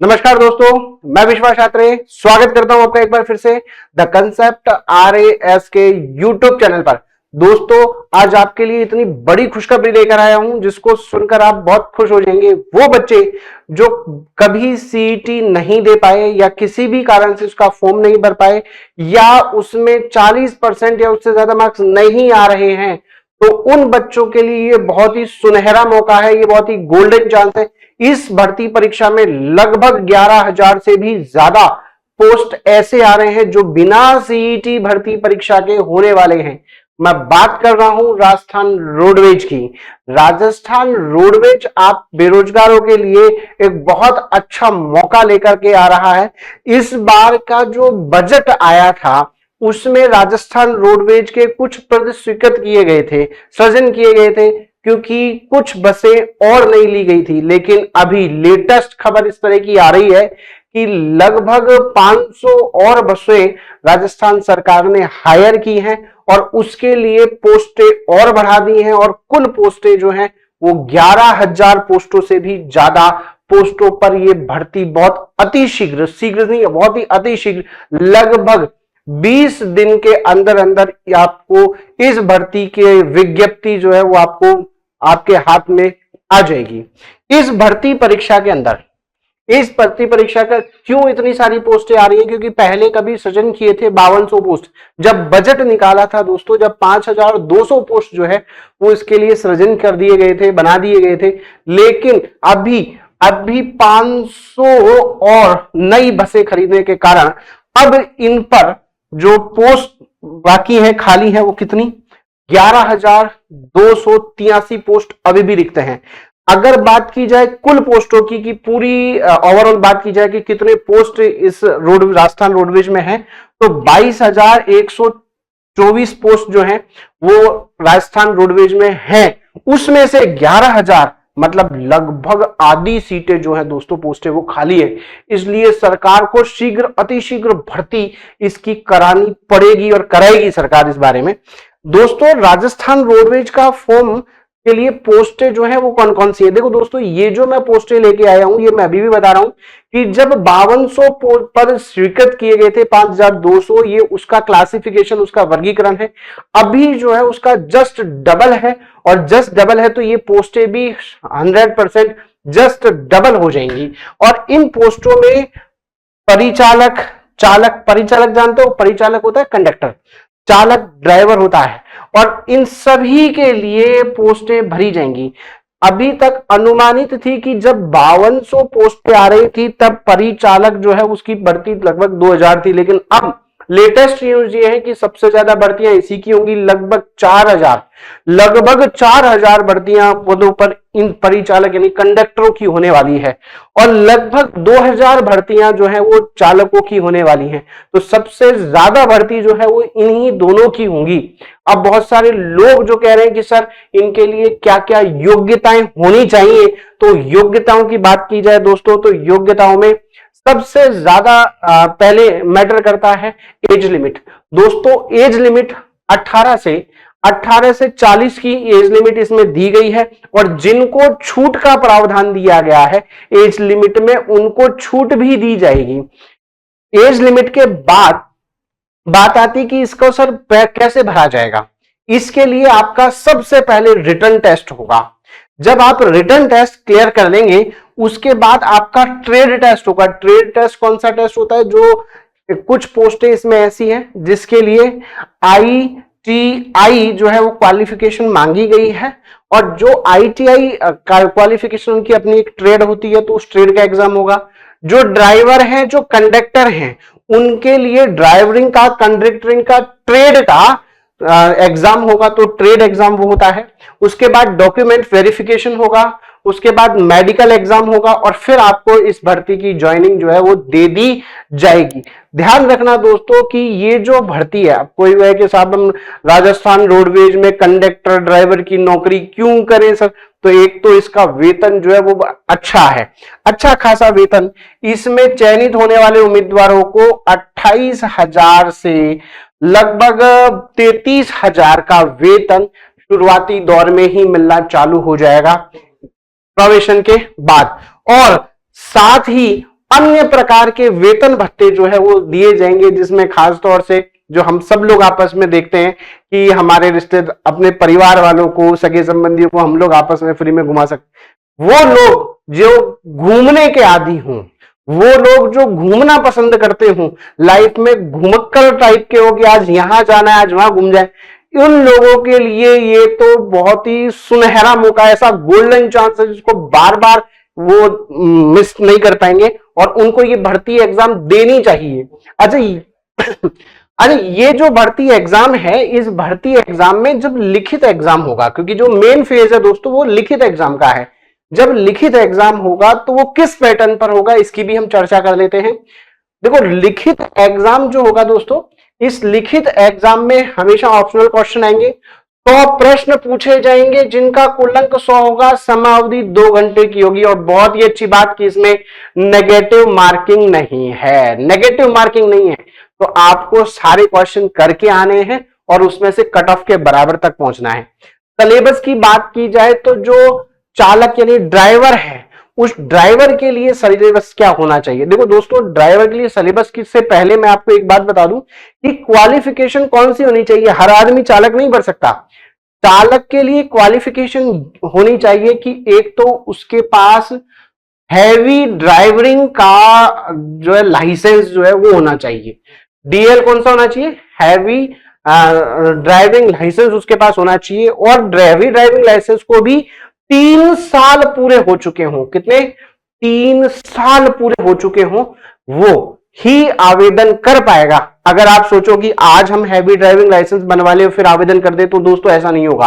नमस्कार दोस्तों, मैं विश्वास छात्रे स्वागत करता हूं आपका एक बार फिर से द कंसेप्ट RAS के यूट्यूब चैनल पर। दोस्तों, आज आपके लिए इतनी बड़ी खुशखबरी लेकर आया हूं जिसको सुनकर आप बहुत खुश हो जाएंगे। वो बच्चे जो कभी सीईटी नहीं दे पाए या किसी भी कारण से उसका फॉर्म नहीं भर पाए या उसमें 40% या उससे ज्यादा मार्क्स नहीं आ रहे हैं, तो उन बच्चों के लिए ये बहुत ही सुनहरा मौका है, ये बहुत ही गोल्डन चांस है। इस भर्ती परीक्षा में लगभग 11,000 से भी ज्यादा पोस्ट ऐसे आ रहे हैं जो बिना सीईटी भर्ती परीक्षा के होने वाले हैं। मैं बात कर रहा हूं राजस्थान रोडवेज की। राजस्थान रोडवेज आप बेरोजगारों के लिए एक बहुत अच्छा मौका लेकर के आ रहा है। इस बार का जो बजट आया था उसमें राजस्थान रोडवेज के कुछ पद स्वीकृत किए गए थे, सृजन किए गए थे, क्योंकि कुछ बसें और नहीं ली गई थी। लेकिन अभी लेटेस्ट खबर इस तरह की आ रही है कि लगभग 500 और बसें राजस्थान सरकार ने हायर की हैं और उसके लिए पोस्टें और बढ़ा दी हैं और कुल पोस्टें जो हैं वो 11,000 पोस्टों से भी ज्यादा पोस्टों पर ये भर्ती बहुत अतिशीघ्र, शीघ्र नहीं, बहुत ही अतिशीघ्र, लगभग 20 दिन के अंदर अंदर आपको इस भर्ती के विज्ञप्ति जो है वो आपको आपके हाथ में आ जाएगी। इस भर्ती परीक्षा के अंदर, इस भर्ती परीक्षा का क्यों इतनी सारी पोस्टें आ रही हैं? क्योंकि पहले कभी सृजन किए थे 5200 पोस्ट। जब बजट निकाला था दोस्तों, जब 5,200 पोस्ट जो है वो इसके लिए सृजन कर दिए गए थे, बना दिए गए थे। लेकिन अभी 500 और नई बसें खरीदने के कारण अब इन पर जो पोस्ट बाकी है, खाली है, वो कितनी 11,283 पोस्ट अभी भी रिक्त हैं। अगर बात की जाए कुल पोस्टों की, कि पूरी ओवरऑल बात की जाए कि कितने पोस्ट इस राजस्थान रोडवेज में है, तो 22,124 पोस्ट जो है वो राजस्थान रोडवेज में है। उसमें से 11,000 मतलब लगभग आधी सीटें जो है दोस्तों, पोस्टें वो खाली है। इसलिए सरकार को शीघ्र, अतिशीघ्र भर्ती इसकी करानी पड़ेगी और कराएगी सरकार इस बारे में। दोस्तों, राजस्थान रोडवेज का फॉर्म के लिए पोस्टें जो है वो कौन कौन सी है? देखो दोस्तों, ये जो मैं पोस्टें लेके आया हूं, ये मैं अभी भी बता रहा हूं कि जब 5200 पद स्वीकृत किए गए थे, 5,200, ये उसका क्लासिफिकेशन, उसका वर्गीकरण है। अभी जो है उसका जस्ट डबल है, और जस्ट डबल है तो ये पोस्टें भी 100% जस्ट डबल हो जाएंगी। और इन पोस्टों में परिचालक, परिचालक जानते हो, परिचालक होता है कंडक्टर, चालक ड्राइवर होता है, और इन सभी के लिए पोस्टें भरी जाएंगी। अभी तक अनुमानित थी कि जब 5200 पोस्टें आ रही थी तब परिचालक जो है उसकी भर्ती लगभग 2,000 थी। लेकिन अब लेटेस्ट न्यूज ये है कि सबसे ज्यादा भर्तियां इसी की होंगी, लगभग 4,000 भर्तियां पदों पर इन परिचालक यानी कंडक्टरों की होने वाली है, और लगभग 2,000 भर्तियां जो है वो चालकों की होने वाली हैं। तो सबसे ज्यादा भर्ती जो है वो इन्हीं दोनों की होंगी। अब बहुत सारे लोग जो कह रहे हैं कि सर इनके लिए क्या क्या योग्यताएं होनी चाहिए, तो योग्यताओं की बात की जाए दोस्तों, तो योग्यताओं में सबसे ज्यादा पहले मैटर करता है एज लिमिट। दोस्तों, एज लिमिट 18 से 40 की एज लिमिट इसमें दी गई है, और जिनको छूट का प्रावधान दिया गया है एज लिमिट में, उनको छूट भी दी जाएगी। एज लिमिट के बाद बात आती कि इसको सर कैसे भरा जाएगा। इसके लिए आपका सबसे पहले रिटन टेस्ट होगा। जब आप रिटन टेस्ट क्लियर कर लेंगे, उसके बाद आपका ट्रेड टेस्ट होगा। ट्रेड टेस्ट कौन सा टेस्ट होता है? जो कुछ पोस्टें इसमें ऐसी हैं जिसके लिए ITI जो है वो क्वालिफिकेशन मांगी गई है, और जो ITI क्वालिफिकेशन उनकी अपनी एक ट्रेड होती है, तो उस ट्रेड का एग्जाम होगा। जो ड्राइवर हैं, जो कंडक्टर हैं, उनके लिए ड्राइवरिंग का, कंडक्टरिंग का, ट्रेड का एग्जाम होगा, तो ट्रेड एग्जाम वो होता है। उसके बाद डॉक्यूमेंट वेरिफिकेशन होगा, उसके बाद मेडिकल एग्जाम होगा, और फिर आपको इस भर्ती की ज्वाइनिंग जो है वो दे दी जाएगी। ध्यान रखना दोस्तों कि ये जो भर्ती है, अब कोई है कि साहब हम राजस्थान रोडवेज में कंडक्टर ड्राइवर की नौकरी क्यों करें सर, तो एक तो इसका वेतन जो है वो अच्छा है, अच्छा खासा वेतन। इसमें चयनित होने वाले उम्मीदवारों को 28,000 से लगभग 33,000 का वेतन शुरुआती दौर में ही मिलना चालू हो जाएगा प्रवेशन के बाद, और साथ ही अन्य प्रकार के वेतन भत्ते जो है वो दिए जाएंगे, जिसमें खास तौर से जो हम सब लोग आपस में देखते हैं कि हमारे रिश्ते अपने परिवार वालों को, सगे संबंधियों को हम लोग आपस में फ्री में घुमा सकते। वो लोग जो घूमने के आदी हों, वो लोग जो घूमना पसंद करते हों, लाइफ में घुमक्कड़ टाइप के हो कि आज यहां जाना है आज वहां घूम जाए, उन लोगों के लिए ये तो बहुत ही सुनहरा मौका, ऐसा गोल्डन चांस है जिसको बार बार वो मिस नहीं कर पाएंगे और उनको ये भर्ती एग्जाम देनी चाहिए। अच्छा अरे ये जो भर्ती एग्जाम है, इस भर्ती एग्जाम में जब लिखित एग्जाम होगा, क्योंकि जो मेन फेज है दोस्तों वो लिखित एग्जाम का है, जब लिखित एग्जाम होगा तो वो किस पैटर्न पर होगा इसकी भी हम चर्चा कर लेते हैं। देखो लिखित एग्जाम जो होगा दोस्तों, इस लिखित एग्जाम में हमेशा ऑप्शनल क्वेश्चन आएंगे, 100 प्रश्न पूछे जाएंगे जिनका कुल अंक 100 होगा, समयावधि 2 घंटे की होगी। और बहुत ही अच्छी बात कि इसमें नेगेटिव मार्किंग नहीं है, नेगेटिव मार्किंग नहीं है, तो आपको सारे क्वेश्चन करके आने हैं और उसमें से कट ऑफ के बराबर तक पहुंचना है। सिलेबस की बात की जाए तो जो चालक यानी ड्राइवर है, उस ड्राइवर के लिए सिलेबस क्या होना चाहिए। देखो दोस्तों, ड्राइवर के लिए सिलेबस से पहले मैं आपको एक बात बता दूं कि क्वालिफिकेशन कौन सी होनी चाहिए। हर आदमी चालक नहीं बन सकता। चालक के लिए क्वालिफिकेशन होनी चाहिए कि एक तो उसके पास हैवी ड्राइविंग का जो है लाइसेंस जो है वो होना चाहिए। डीएल कौन सा होना चाहिए, हैवी ड्राइविंग लाइसेंस उसके पास होना चाहिए। और हैवी ड्राइविंग लाइसेंस को भी 3 साल पूरे हो चुके हों। कितने, 3 साल पूरे हो चुके हों, वो ही आवेदन कर पाएगा। अगर आप सोचो कि आज हम हैवी ड्राइविंग लाइसेंस बनवा ले फिर आवेदन कर दे, तो दोस्तों ऐसा नहीं होगा।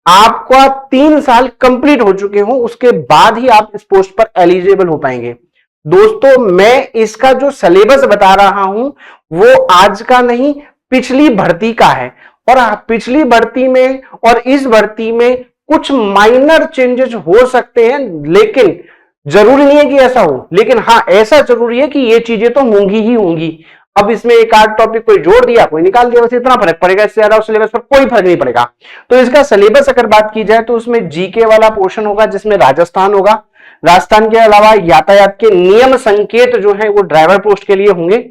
आपका 3 साल कंप्लीट हो चुके हो उसके बाद ही आप इस पोस्ट पर एलिजिबल हो पाएंगे। दोस्तों मैं इसका जो सिलेबस बता रहा हूं वो आज का नहीं, पिछली भर्ती का है। और पिछली भर्ती में और इस भर्ती में कुछ माइनर चेंजेस हो सकते हैं, लेकिन जरूरी नहीं है कि ऐसा हो। लेकिन हाँ, ऐसा जरूरी है कि ये चीजें तो होंगी ही होंगी। अब इसमें एक आध टॉपिक कोई जोड़ दिया कोई निकाल दिया, बस इतना फर्क पड़ेगा, इससे ज्यादा सिलेबस पर कोई फर्क नहीं पड़ेगा। तो इसका सिलेबस अगर बात की जाए तो उसमें जीके वाला पोर्शन होगा, जिसमें राजस्थान होगा। राजस्थान के अलावा यातायात के नियम संकेत जो है वो ड्राइवर पोस्ट के लिए होंगे।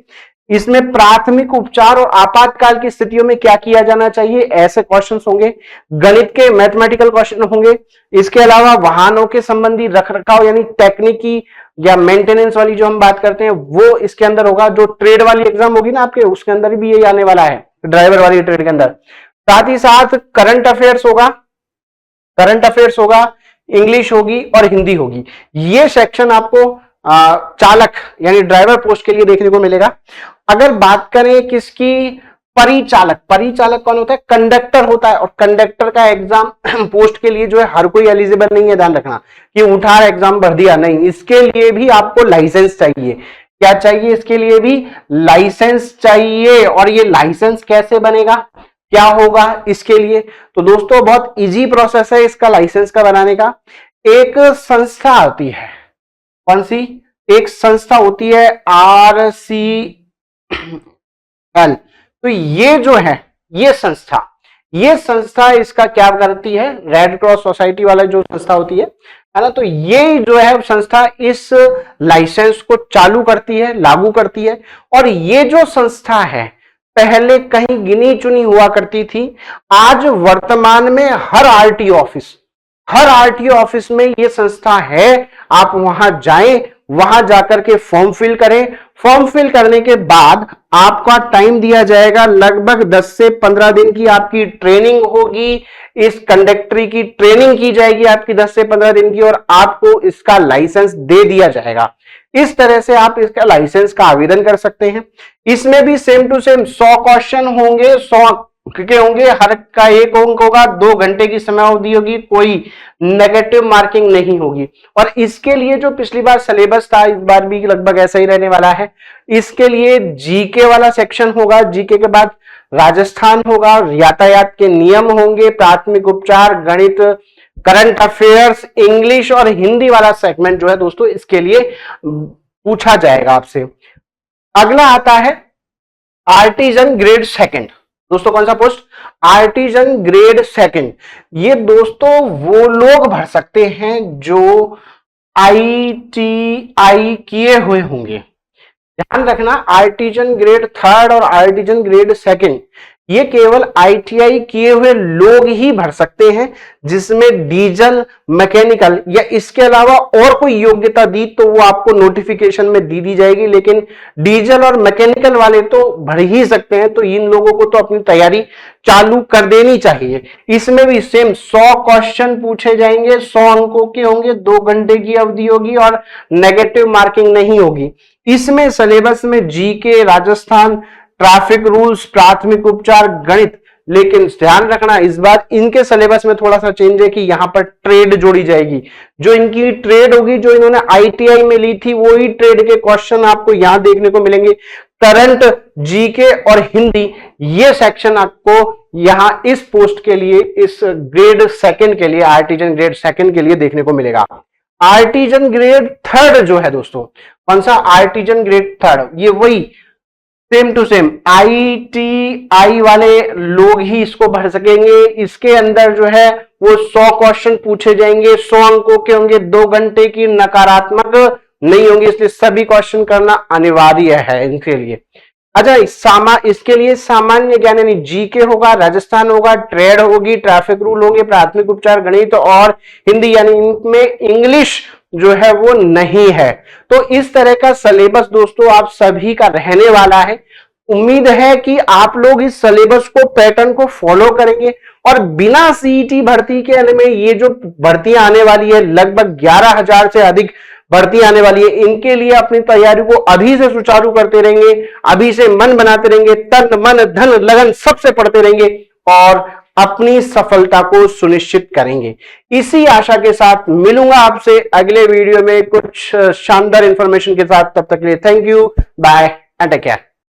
इसमें प्राथमिक उपचार और आपातकाल की स्थितियों में क्या किया जाना चाहिए, ऐसे क्वेश्चंस होंगे। गणित के मैथमेटिकल क्वेश्चन होंगे। इसके अलावा वाहनों के संबंधी रखरखाव यानी टेक्निकी या मेंटेनेंस वाली जो हम बात करते हैं वो इसके अंदर होगा। जो ट्रेड वाली एग्जाम होगी ना आपके, उसके अंदर भी ये आने वाला है, ड्राइवर वाली ट्रेड के अंदर। साथ ही साथ करंट अफेयर्स होगा, करंट अफेयर्स होगा, इंग्लिश होगी और हिंदी होगी। ये सेक्शन आपको चालक यानी ड्राइवर पोस्ट के लिए देखने को मिलेगा। अगर बात करें किसकी, परिचालक, परिचालक कौन होता है, कंडक्टर होता है। और कंडक्टर का एग्जाम पोस्ट के लिए जो है हर कोई एलिजिबल नहीं है, ध्यान रखना कि उठा एग्जाम भर दिया नहीं, इसके लिए भी आपको लाइसेंस चाहिए। क्या चाहिए, इसके लिए भी लाइसेंस चाहिए। और ये लाइसेंस कैसे बनेगा, क्या होगा इसके लिए, तो दोस्तों बहुत इजी प्रोसेस है इसका लाइसेंस का बनाने का। एक संस्था आती है, कौन सी, एक संस्था होती है RCL। तो ये जो है ये संस्था इसका क्या करती है, रेड क्रॉस सोसाइटी वाला जो संस्था होती है ना, तो ये जो है संस्था इस लाइसेंस को चालू करती है, लागू करती है। और ये जो संस्था है पहले कहीं गिनी चुनी हुआ करती थी, आज वर्तमान में हर आरटीओ ऑफिस में ये संस्था है। आप वहां जाएं, वहां जाकर के फॉर्म फिल करें। फॉर्म फिल करने के बाद आपका टाइम दिया जाएगा, लगभग 10 से 15 दिन की आपकी ट्रेनिंग होगी। इस कंडक्टरी की ट्रेनिंग की जाएगी आपकी 10 से 15 दिन की, और आपको इसका लाइसेंस दे दिया जाएगा। इस तरह से आप इसका लाइसेंस का आवेदन कर सकते हैं। इसमें भी सेम टू सेम 100 क्वेश्चन होंगे, 100 के होंगे, हर का एक अंक होगा, 2 घंटे की समयावधि होगी, कोई नेगेटिव मार्किंग नहीं होगी। और इसके लिए जो पिछली बार सिलेबस था, इस बार भी लगभग ऐसा ही रहने वाला है। इसके लिए जीके वाला सेक्शन होगा, जीके के बाद राजस्थान होगा, यातायात के नियम होंगे, प्राथमिक उपचार, गणित, करंट अफेयर्स, इंग्लिश और हिंदी वाला सेगमेंट जो है दोस्तों इसके लिए पूछा जाएगा आपसे। अगला आता है आर्टिजन ग्रेड सेकंड। दोस्तों कौन सा पोस्ट, आर्टिजन ग्रेड सेकंड। ये दोस्तों वो लोग भर सकते हैं जो ITI किए हुए होंगे। ध्यान रखना, आर्टिजन ग्रेड 3rd और आर्टिजन ग्रेड 2nd ये केवल ITI किए हुए लोग ही भर सकते हैं, जिसमें डीजल, मैकेनिकल या इसके अलावा और कोई योग्यता दी तो वो आपको नोटिफिकेशन में दी जाएगी, लेकिन डीजल और मैकेनिकल वाले तो भर ही सकते हैं। तो इन लोगों को तो अपनी तैयारी चालू कर देनी चाहिए। इसमें भी सेम 100 क्वेश्चन पूछे जाएंगे, 100 अंकों के होंगे, 2 घंटे की अवधि होगी और नेगेटिव मार्किंग नहीं होगी। इसमें सिलेबस में जीके, राजस्थान, ट्रैफिक रूल्स, प्राथमिक उपचार, गणित, लेकिन ध्यान रखना इस बार इनके सिलेबस में थोड़ा सा चेंज है कि यहां पर ट्रेड जोड़ी जाएगी। जो इनकी ट्रेड होगी, जो इन्होंने ITI में ली थी, वो ही ट्रेड के क्वेश्चन आपको यहां देखने को मिलेंगे। करंट, जीके और हिंदी, ये सेक्शन आपको यहां इस पोस्ट के लिए, इस ग्रेड 2nd के लिए, आर्टिजन ग्रेड 2nd के लिए देखने को मिलेगा। आर्टिजन ग्रेड 3rd जो है दोस्तों, कौन सा? आर्टिजन ग्रेड 3rd, ये वही सेम टू सेम ITI वाले लोग ही इसको भर सकेंगे। इसके अंदर जो है वो 100 क्वेश्चन पूछे जाएंगे, 100 अंकों के होंगे, 2 घंटे की नकारात्मक नहीं होंगे, इसलिए सभी क्वेश्चन करना अनिवार्य है इनके लिए। अच्छा, इसके लिए सामान्य ज्ञान यानी जीके होगा, राजस्थान होगा, ट्रेड होगी, ट्रैफिक रूल होंगे, प्राथमिक उपचार, गणित और हिंदी, यानी इनमें इंग्लिश जो है वो नहीं है। तो इस तरह का सिलेबस दोस्तों आप सभी का रहने वाला है। उम्मीद है कि आप लोग इस सिलेबस को, पैटर्न को फॉलो करेंगे और बिना सीईटी भर्ती के में ये जो भर्तियां आने वाली है, लगभग 11,000 से अधिक भर्ती आने वाली है, इनके लिए अपनी तैयारी को अभी से सुचारू करते रहेंगे, अभी से मन बनाते रहेंगे, तन मन धन लगन सबसे पढ़ते रहेंगे और अपनी सफलता को सुनिश्चित करेंगे। इसी आशा के साथ मिलूंगा आपसे अगले वीडियो में कुछ शानदार इंफॉर्मेशन के साथ। तब तक के लिए thank you, bye and take care.